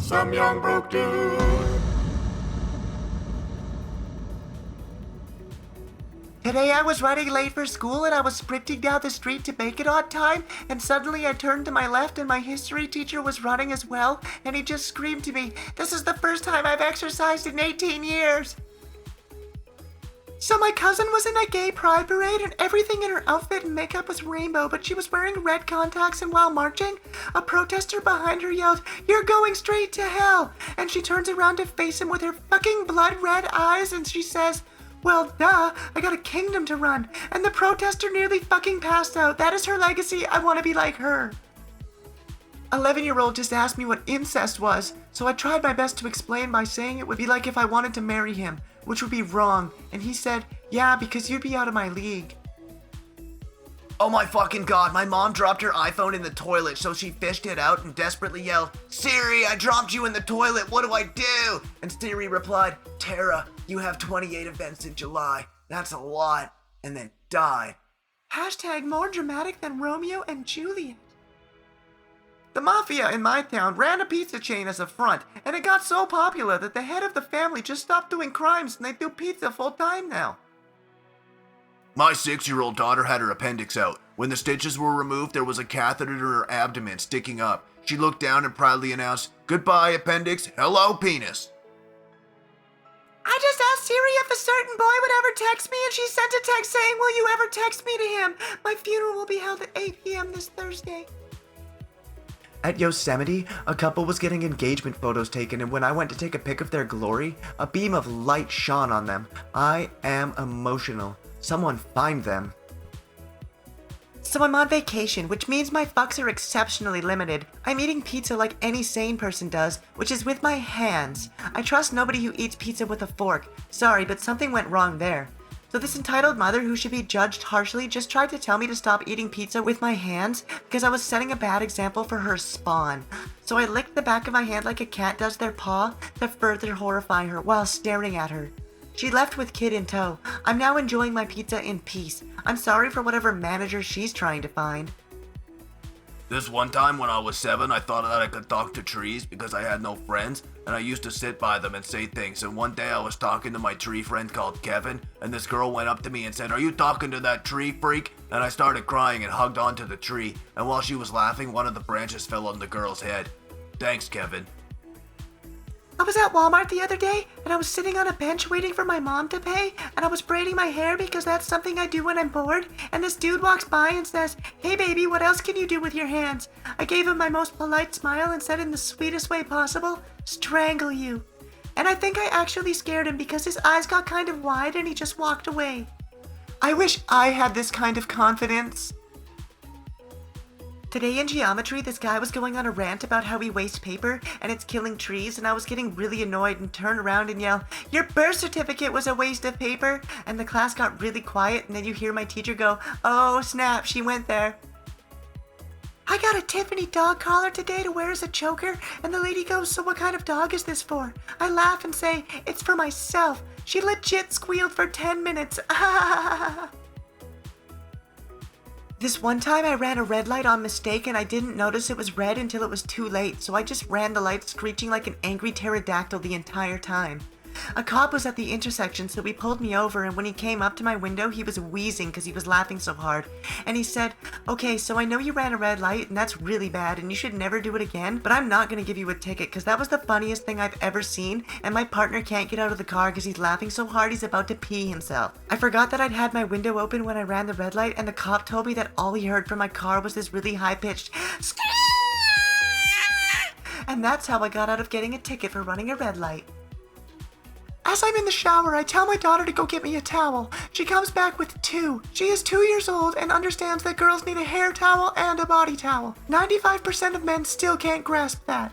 some young broke dude. Today I was running late for school and I was sprinting down the street to make it on time, and suddenly I turned to my left and my history teacher was running as well, and he just screamed to me, "This is the first time I've exercised in 18 years." So my cousin was in a gay pride parade and everything in her outfit and makeup was rainbow, but she was wearing red contacts, and while marching, a protester behind her yelled, "You're going straight to hell!" And she turns around to face him with her fucking blood red eyes and she says, "Well, duh, I got a kingdom to run." And the protester nearly fucking passed out. That is her legacy. I want to be like her. 11-year-old just asked me what incest was, so I tried my best to explain by saying it would be like if I wanted to marry him, which would be wrong. And he said, "Yeah, because you'd be out of my league." Oh my fucking god, my mom dropped her iPhone in the toilet, so she fished it out and desperately yelled, "Siri, I dropped you in the toilet, what do I do?" And Siri replied, "Tara, you have 28 events in July. That's a lot." And then died. Hashtag more dramatic than Romeo and Juliet. The mafia in my town ran a pizza chain as a front, and it got so popular that the head of the family just stopped doing crimes and they do pizza full time now. My 6-year-old daughter had her appendix out. When the stitches were removed, there was a catheter in her abdomen sticking up. She looked down and proudly announced, "Goodbye, appendix. Hello, penis." I just asked Siri if a certain boy would ever text me, and she sent a text saying, "Will you ever text me to him? My funeral will be held at 8 p.m. this Thursday." At Yosemite, a couple was getting engagement photos taken, and when I went to take a pic of their glory, a beam of light shone on them. I am emotional. Someone find them. So I'm on vacation, which means my fucks are exceptionally limited. I'm eating pizza like any sane person does, which is with my hands. I trust nobody who eats pizza with a fork. Sorry, but something went wrong there. So this entitled mother who should be judged harshly just tried to tell me to stop eating pizza with my hands because I was setting a bad example for her spawn. So I licked the back of my hand like a cat does their paw to further horrify her while staring at her. She left with kid in tow. I'm now enjoying my pizza in peace. I'm sorry for whatever manager she's trying to find. This one time when I was 7, I thought that I could talk to trees because I had no friends, and I used to sit by them and say things. And one day I was talking to my tree friend called Kevin, and this girl went up to me and said, "Are you talking to that tree freak?" And I started crying and hugged onto the tree, and while she was laughing, one of the branches fell on the girl's head. Thanks, Kevin. I was at Walmart the other day, and I was sitting on a bench waiting for my mom to pay, and I was braiding my hair because that's something I do when I'm bored, and this dude walks by and says, "Hey baby, what else can you do with your hands?" I gave him my most polite smile and said in the sweetest way possible, "Strangle you." And I think I actually scared him because his eyes got kind of wide and he just walked away. I wish I had this kind of confidence. Today in geometry, this guy was going on a rant about how we waste paper and it's killing trees, and I was getting really annoyed and turned around and yelled, "Your birth certificate was a waste of paper!" And the class got really quiet, and then you hear my teacher go, "Oh snap, she went there." I got a Tiffany dog collar today to wear as a choker, and the lady goes, "So what kind of dog is this for?" I laugh and say, "It's for myself." She legit squealed for 10 minutes. This one time I ran a red light on mistake and I didn't notice it was red until it was too late, so I just ran the light screeching like an angry pterodactyl the entire time. A cop was at the intersection, so he pulled me over, and when he came up to my window, he was wheezing because he was laughing so hard. And he said, "Okay, so I know you ran a red light, and that's really bad, and you should never do it again, but I'm not going to give you a ticket because that was the funniest thing I've ever seen, and my partner can't get out of the car because he's laughing so hard he's about to pee himself." I forgot that I'd had my window open when I ran the red light, and the cop told me that all he heard from my car was this really high-pitched "Skrrr!" And that's how I got out of getting a ticket for running a red light. As I'm in the shower, I tell my daughter to go get me a towel. She comes back with 2. She is 2 years old and understands that girls need a hair towel and a body towel. 95% of men still can't grasp that.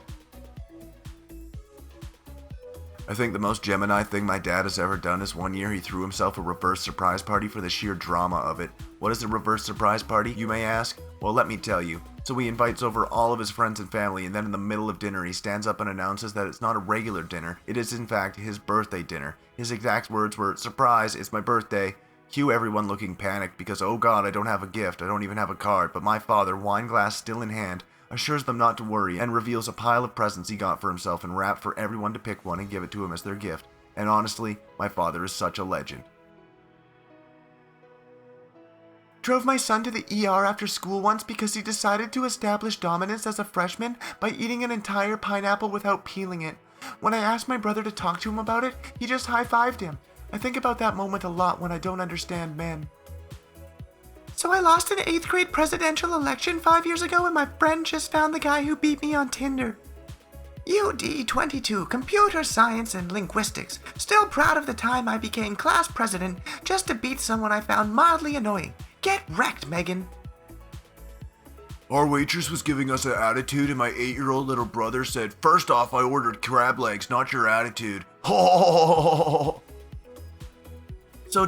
I think the most Gemini thing my dad has ever done is one year he threw himself a reverse surprise party for the sheer drama of it. What is a reverse surprise party, you may ask? Well, let me tell you. So he invites over all of his friends and family, and then in the middle of dinner he stands up and announces that it's not a regular dinner, it is in fact his birthday dinner. His exact words were, "Surprise, it's my birthday." Cue everyone looking panicked because, oh god, I don't have a gift, I don't even have a card, but my father, wine glass still in hand, assures them not to worry, and reveals a pile of presents he got for himself and wrapped for everyone to pick one and give it to him as their gift. And honestly, my father is such a legend. Drove my son to the ER after school once because he decided to establish dominance as a freshman by eating an entire pineapple without peeling it. When I asked my brother to talk to him about it, he just high-fived him. I think about that moment a lot when I don't understand men. So I lost an 8th grade presidential election 5 years ago and my friend just found the guy who beat me on Tinder. UD 22, Computer Science and Linguistics. Still proud of the time I became class president just to beat someone I found mildly annoying. Get wrecked, Megan. Our waitress was giving us an attitude and my 8-year-old little brother said, "First off, I ordered crab legs, not your attitude." So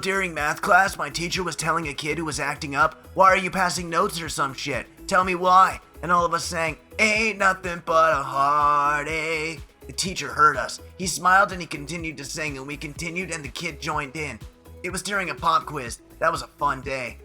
during math class, my teacher was telling a kid who was acting up, "Why are you passing notes or some shit? Tell me why." And all of us sang, "Ain't nothing but a heartache." The teacher heard us. He smiled and he continued to sing, and we continued and the kid joined in. It was during a pop quiz. That was a fun day.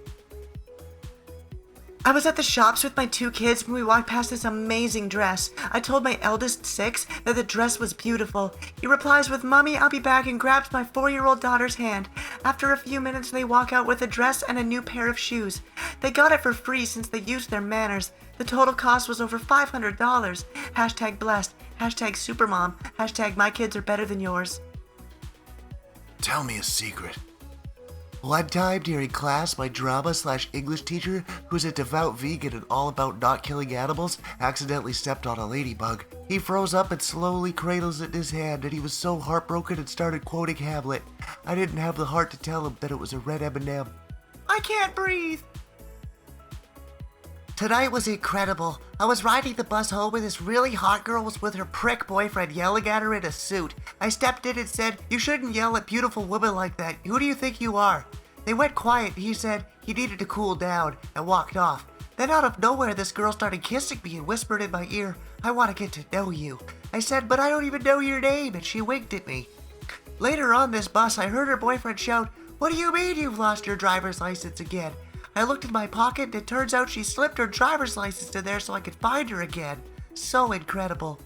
I was at the shops with my 2 kids when we walked past this amazing dress. I told my eldest 6 that the dress was beautiful. He replies with, "Mommy, I'll be back," and grabs my 4-year-old daughter's hand. After a few minutes, they walk out with a dress and a new pair of shoes. They got it for free since they used their manners. The total cost was over $500. Hashtag blessed. Hashtag supermom. Hashtag my kids are better than yours. Tell me a secret. One time during class, my drama/English teacher, who's a devout vegan and all about not killing animals, accidentally stepped on a ladybug. He froze up and slowly cradles it in his hand, and he was so heartbroken and started quoting Hamlet. I didn't have the heart to tell him that it was a red M&M. I can't breathe. Tonight was incredible. I was riding the bus home and this really hot girl was with her prick boyfriend yelling at her in a suit. I stepped in and said, "You shouldn't yell at beautiful women like that. Who do you think you are?" They went quiet and he said he needed to cool down and walked off. Then out of nowhere, this girl started kissing me and whispered in my ear, "I want to get to know you." I said, "But I don't even know your name," and she winked at me. Later on this bus, I heard her boyfriend shout, "What do you mean you've lost your driver's license again?" I looked in my pocket and it turns out she slipped her driver's license in there so I could find her again. So incredible.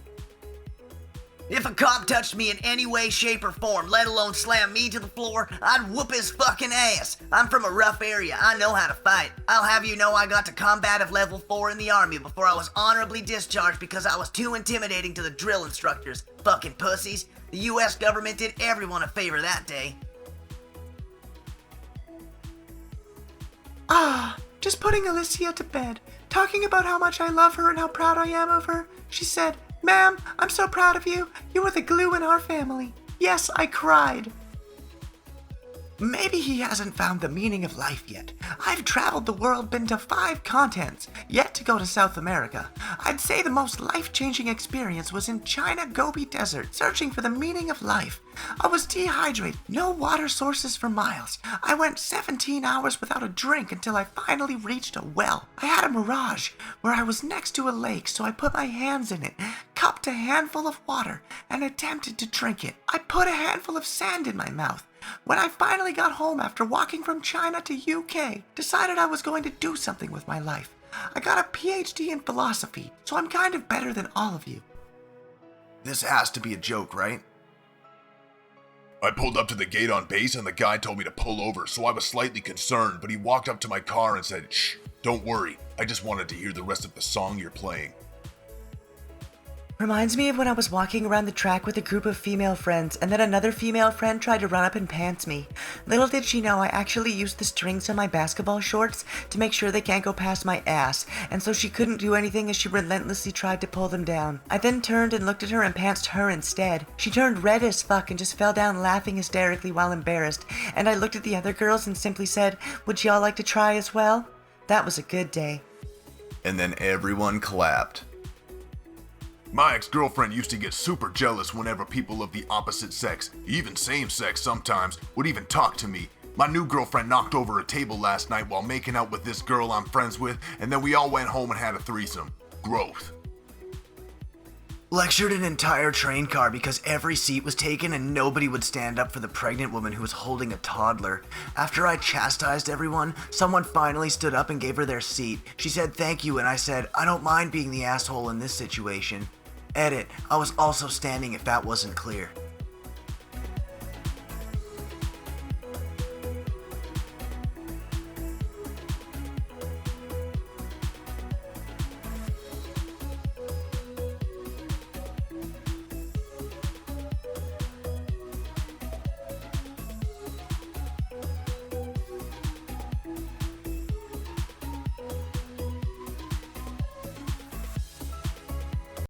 If a cop touched me in any way, shape, or form, let alone slam me to the floor, I'd whoop his fucking ass. I'm from a rough area. I know how to fight. I'll have you know I got to combative level 4 in the army before I was honorably discharged because I was too intimidating to the drill instructors. Fucking pussies. The US government did everyone a favor that day. Just putting Alicia to bed, talking about how much I love her and how proud I am of her. She said, "Ma'am, I'm so proud of you. You were the glue in our family." Yes, I cried. Maybe he hasn't found the meaning of life yet. I've traveled the world, been to 5 continents, yet to go to South America. I'd say the most life-changing experience was in China Gobi Desert, searching for the meaning of life. I was dehydrated, no water sources for miles. I went 17 hours without a drink until I finally reached a well. I had a mirage where I was next to a lake, so I put my hands in it, cupped a handful of water, and attempted to drink it. I put a handful of sand in my mouth. When I finally got home after walking from China to UK, decided I was going to do something with my life. I got a PhD in philosophy, so I'm kind of better than all of you. This has to be a joke, right? I pulled up to the gate on base and the guy told me to pull over, so I was slightly concerned, but he walked up to my car and said, "Shh, don't worry. I just wanted to hear the rest of the song you're playing." Reminds me of when I was walking around the track with a group of female friends, and then another female friend tried to run up and pants me. Little did she know I actually used the strings on my basketball shorts to make sure they can't go past my ass, and so she couldn't do anything as she relentlessly tried to pull them down. I then turned and looked at her and pantsed her instead. She turned red as fuck and just fell down laughing hysterically while embarrassed, and I looked at the other girls and simply said, "Would y'all like to try as well?" That was a good day. And then everyone clapped. My ex-girlfriend used to get super jealous whenever people of the opposite sex, even same sex sometimes, would even talk to me. My new girlfriend knocked over a table last night while making out with this girl I'm friends with, and then we all went home and had a threesome. Growth. Lectured an entire train car because every seat was taken and nobody would stand up for the pregnant woman who was holding a toddler. After I chastised everyone, someone finally stood up and gave her their seat. She said thank you, and I said, I don't mind being the asshole in this situation. Edit, I was also standing if that wasn't clear.